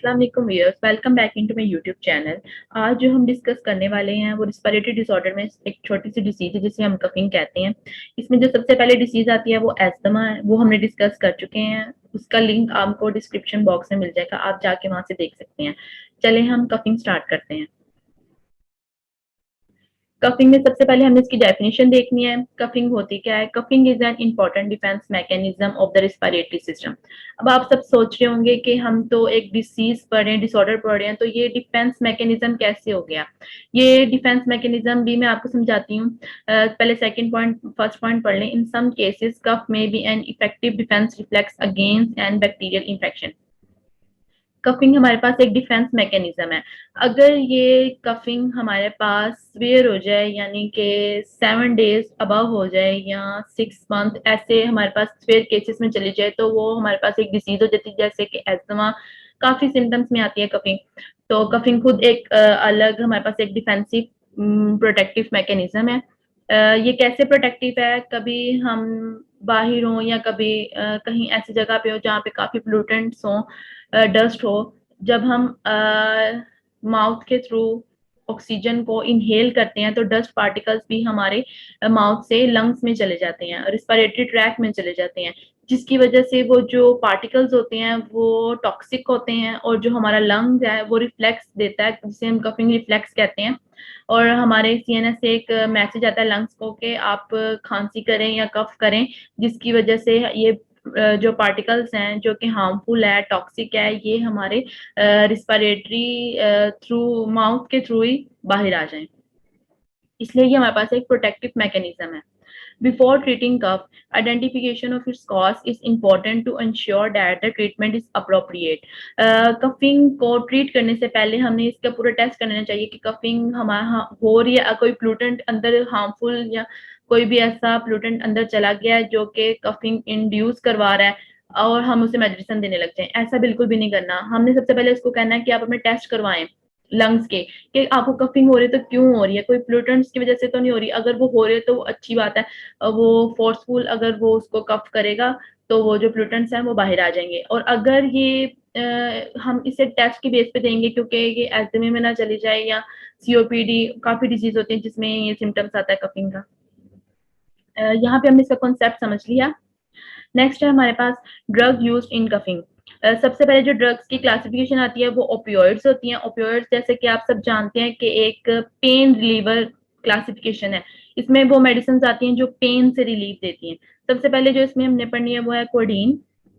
अस्सलाम वालेकुम viewers, welcome back into my YouTube channel. आज जो हम डिस्कस करने वाले हैं वो रिस्पिरेटरी डिसऑर्डर में एक छोटी सी डिसीज है जिसे हम कफिंग कहते हैं। इसमें जो सबसे पहले डिसीज आती है वो एस्थमा है, वो हमने डिस्कस कर चुके हैं। उसका लिंक आपको डिस्क्रिप्शन बॉक्स में मिल जाएगा, आप जाके वहां से देख सकते हैं। चले हम कफिंग स्टार्ट करते हैं। कफिंग में सबसे पहले हमें इसकी डेफिनेशन देखनी है। कफिंग होती क्या है? Coughing is an important defence mechanism of the respiratory system. अब आप सब सोच रहे होंगे कि हम तो एक डिसीज पढ़ रहे हैं, डिसऑर्डर पढ़ रहे हैं, तो ये डिफेंस मैकेनिज्म कैसे हो गया? ये डिफेंस मैकेनिज्म भी मैं आपको समझाती हूँ। पहले सेकंड पॉइंट, फर्स्ट पॉइंट पढ़ लें। इन सम केसेस कफ में be an effective defence reflex against an bacterial infection. Coughing हमारे पास एक डिफेंस मैकेनिज्म है। अगर ये कफिंग हमारे पास स्वेयर हो जाए, यानी कि 7 डेज अबव हो जाए या 6 मंथ ऐसे हमारे पास स्वेयर केसेस में चली जाए, तो वो हमारे पास एक डिसीज हो जाती है, जैसे कि एस्थमा। काफी सिम्टम्स में आती है कफिंग। तो कफिंग खुद एक अलग हमारे पास एक डिफेंसिव प्रोटेक्टिव मैकेनिज्म है। ये कैसे प्रोटेक्टिव है? कभी हम बाहर हों या कभी कहीं ऐसी जगह पे हो जहाँ पे काफी पोल्यूटेंट्स हों, डस्ट हो, जब हम माउथ के थ्रू ऑक्सीजन को इनहेल करते हैं तो डस्ट पार्टिकल्स भी हमारे माउथ से लंग्स में चले जाते हैं, रिस्पिरेटरी ट्रैक में चले जाते हैं, जिसकी वजह से वो जो पार्टिकल्स होते हैं वो टॉक्सिक होते हैं, और जो हमारा लंग्स है वो रिफ्लेक्स देता है, जिसे हम कफिंग रिफ्लेक्स कहते हैं। और हमारे सीएनएस से एक मैसेज आता है लंग्स को कि आप खांसी करें या कफ करें, जिसकी वजह से ये जो पार्टिकल्स हैं जो कि हार्मफुल है, टॉक्सिक है, ये हमारे रिस्पिरेटरी थ्रू माउथ के थ्रू ही बाहर आ जाएं। इसलिए ये हमारे पास एक प्रोटेक्टिव मैकेनिज्म है। Before treating cough, identification of its cause is important to ensure that the treatment is appropriate. Coughing को ट्रीट करने से पहले हमें इसका पूरा टेस्ट करना चाहिए कि कफिंग हमारा हो रही है, कोई प्लूटेंट अंदर हार्मफुल या कोई भी ऐसा प्लूटेंट अंदर चला गया है जो कि कफिंग इंड्यूस करवा रहा है और हम उसे मेडिसिन देने लग जाएं। ऐसा बिल्कुल भी नहीं करना। हमने सबसे पहले इसको कहना है कि आप अपने टेस्ट करवाएं लंग्स के, कि आपको कफिंग हो रही है तो क्यों हो रही है, कोई प्लूटेंट्स की वजह से तो नहीं हो रही। अगर वो हो रही है तो वो अच्छी बात है, वो फोर्सफुल अगर वो उसको कफ करेगा तो वो जो प्लूटेंट्स हैं वो बाहर आ जाएंगे। और अगर ये हम इसे टेस्ट की बेस पे देंगे, क्योंकि ये एस्थमा में ना चली जाए या सीओपीडी, काफी डिजीज होती है जिसमें ये सिम्टम्स आता है कफिंग का। यहाँ पे हमने इसका कॉन्सेप्ट समझ लिया। नेक्स्ट है हमारे पास ड्रग यूज्ड इन कफिंग। सबसे पहले जो ड्रग्स की क्लासिफिकेशन आती है वो ओपियोइड्स होती हैं। ओपियोइड्स जैसे कि आप सब जानते हैं कि एक पेन रिलीवर क्लासिफिकेशन है। इसमें वो मेडिसिन आती हैं जो पेन से रिलीफ देती हैं। सबसे पहले जो इसमें हमने पढ़नी है वो है कोडीन।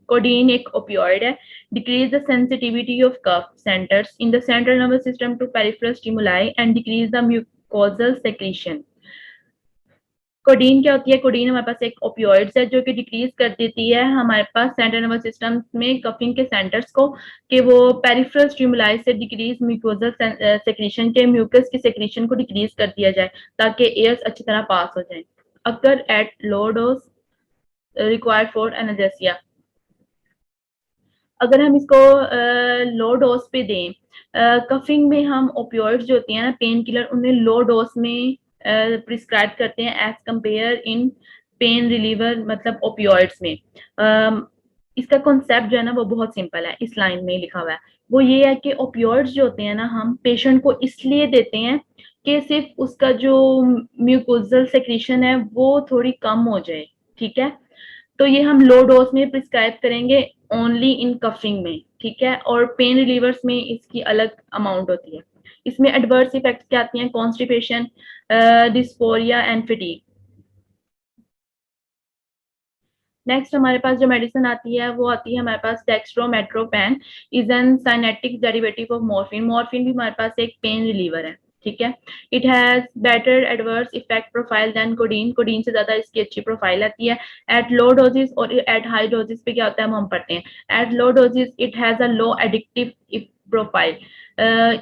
कोडीन एक ओपियोइड है। Decrease the sensitivity of cough centres in the central nervous system to peripheral stimuli and decrease the mucosal secretion. Codeine क्या होती है? कोडीन हमारे पास एक ओपियोइड्स है जो कि डिक्रीज कर देती है हमारे पास सेंट्रल नर्वस सिस्टम में कफिंग के सेंटर्स को, कि वो पेरिफेरल स्टिमुलाई से डिक्रीज म्यूकोजल सेक्रीशन के म्यूकस की सेक्रीशन को डिक्रीज कर दिया जाए ताकि एयर्स अच्छी तरह पास हो जाए। अगर at low dose required for anaesthesia. अगर हम इसको लो डोज पे दें, कफिंग में हम ओपियोइड्स जो होती हैं ना, पेन किलर, उन्हें लो डोज में प्रिस्क्राइब करते हैं as compare in pain reliever, मतलब ओपियोइड्स में। इसका कॉन्सेप्ट जो है ना वो बहुत सिंपल है, इस लाइन में लिखा हुआ है। वो ये है कि ओपियोइड्स जो होते हैं ना, हम पेशेंट को इसलिए देते हैं कि सिर्फ उसका जो म्यूकोजल सेक्रीशन है वो थोड़ी कम हो जाए, ठीक है। तो ये हम लो डोज में प्रिस्क्राइब करेंगे ओनली इन कफिंग में, ठीक है। और पेन रिलीवर्स में इसकी अलग अमाउंट होती है। इसमें एडवर्स इफेक्ट्स क्या आती हैं? Constipation, dysphoria and fatigue. Next हमारे पास जो मेडिसिन आती है वो आती है हमारे पास dextromethorphan. Is a synthetic derivative of morphine. Morphine भी हमारे पास एक पेन रिलीवर है, ठीक है। It has better adverse effect profile than codeine. Codeine से ज्यादा इसकी अच्छी प्रोफाइल आती है एट लो डोजेस। और एट हाई डोजेस पे क्या होता है हम पढ़ते हैं। At low doses it has a low addictive profile.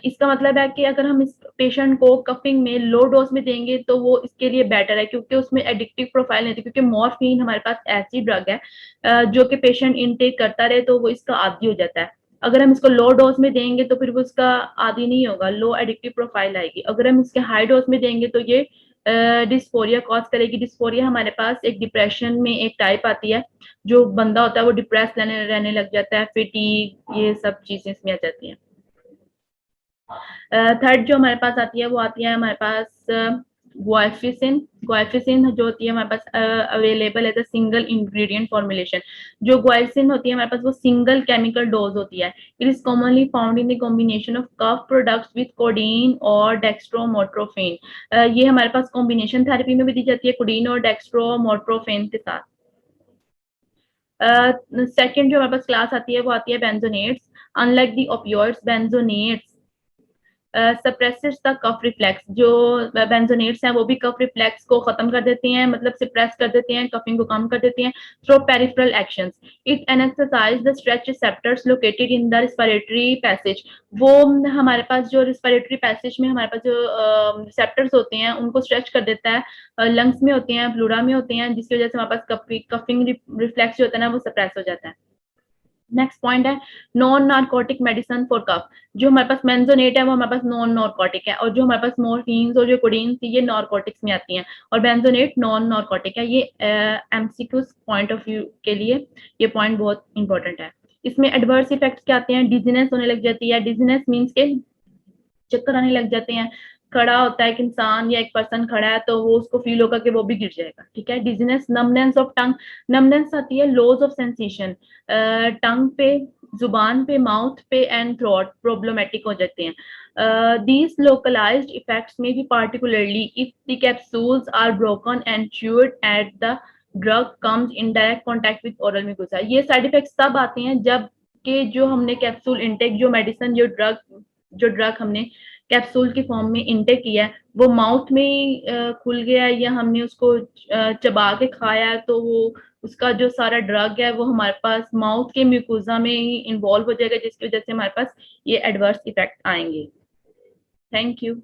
इसका मतलब है कि अगर हम इस पेशेंट को कफिंग में लो डोज में देंगे तो वो इसके लिए बेटर है, क्योंकि उसमें एडिक्टिव प्रोफाइल नहीं थी। क्योंकि मॉर्फिन हमारे पास ऐसी ड्रग है जो कि पेशेंट इनटेक करता रहे तो वो इसका आदी हो जाता है। अगर हम इसको लो डोज में देंगे तो फिर वो इसका आदी नहीं होगा, लो एडिक्टिव प्रोफाइल आएगी। अगर हम इसके हाई डोज में देंगे तो ये डिस्फोरिया कॉज करेगी। डिस्फोरिया हमारे पास एक डिप्रेशन में एक टाइप आती है, जो बंदा होता है वो डिप्रेस रहने लग जाता है, फिटीग, ये सब चीजें इसमें आ जाती हैं। थर्ड जो हमारे पास आती है वो आती है हमारे पास ग्वाइफिसिन। ग्वाइफिसिन जो होती है हमारे पास available as a single ingredient formulation. जो ग्वाइसिन होती है हमारे पास वो सिंगल केमिकल डोज होती है। It is commonly found in the combination of cough products with codeine और डेक्स्ट्रोमोट्रोफेन। ये हमारे पास कॉम्बिनेशन थेरेपी में भी दी जाती है, कोडीन और डेक्स्ट्रोमोट्रोफेन के साथ। सेकंड जो हमारे पास क्लास आती है वो आती है benzonatate. Unlike the opioids, benzonatate suppresses the cough reflex. जो बेंजोनेट्स हैं वो भी कफ रिफ्लेक्स को खत्म कर देती हैं, मतलब सप्रेस कर देती हैं, कफिंग को कम कर देती हैं through peripheral actions. It anaesthetize the stretch receptors located in the respiratory passage. वो हमारे पास जो रिस्पिरेटरी पैसेज में हमारे पास जो रिसेप्टर्स होते हैं उनको स्ट्रेच कर देता है, लंग्स में होते हैं, प्लूरा में होते हैं, जिसकी वजह से हमारे पास कफिंग रिफ्लेक्स जो होता है ना वो सप्रेस हो जाता है। नेक्स्ट पॉइंट है non narcotic medicine for cough. जो हमारे पास बेंजोनेट है वो हमारे पास नॉन नार्कोटिक है, और जो हमारे पास मोर्फिन्स और जो कोडीन ये नार्कोटिक्स में आती हैं, और बेंजोनेट नॉन नार्कोटिक है। ये एमसीक्यूज पॉइंट ऑफ व्यू के लिए ये पॉइंट बहुत इंपॉर्टेंट है। इसमें एडवर्स इफेक्ट्स क्या आते हैं? डिजीनेस होने लग जाती है। डिजीनेस मीन्स के चक्कर आने लग जाते हैं। खड़ा होता है एक इंसान या एक पर्सन खड़ा है तो वो उसको फील होगा कि वो भी गिर जाएगा, ठीक है। Dizziness, numbness of tongue. Numbness आती है लॉस ऑफ सेंसेशन, टंग पे, जुबान पे, माउथ पे एंड थ्रोट प्रॉब्लमेटिक हो जाते हैं। दीज लोकलाइज्ड इफेक्ट्स में भी particularly if the capsules are broken and chewed at the drug comes in direct contact with oral mucosa. ये साइड इफेक्ट्स तब आते हैं जब के जो हमने कैप्सूल इनटेक, जो मेडिसिन, जो ड्रग हमने कैप्सूल की फॉर्म में इनटेक किया है वो माउथ में ही खुल गया है, या हमने उसको चबा के खाया है, तो वो उसका जो सारा ड्रग है वो हमारे पास माउथ के म्यूकोजा में ही इन्वॉल्व हो जाएगा, जिसकी वजह से हमारे पास ये एडवर्स इफेक्ट आएंगे। Thank you.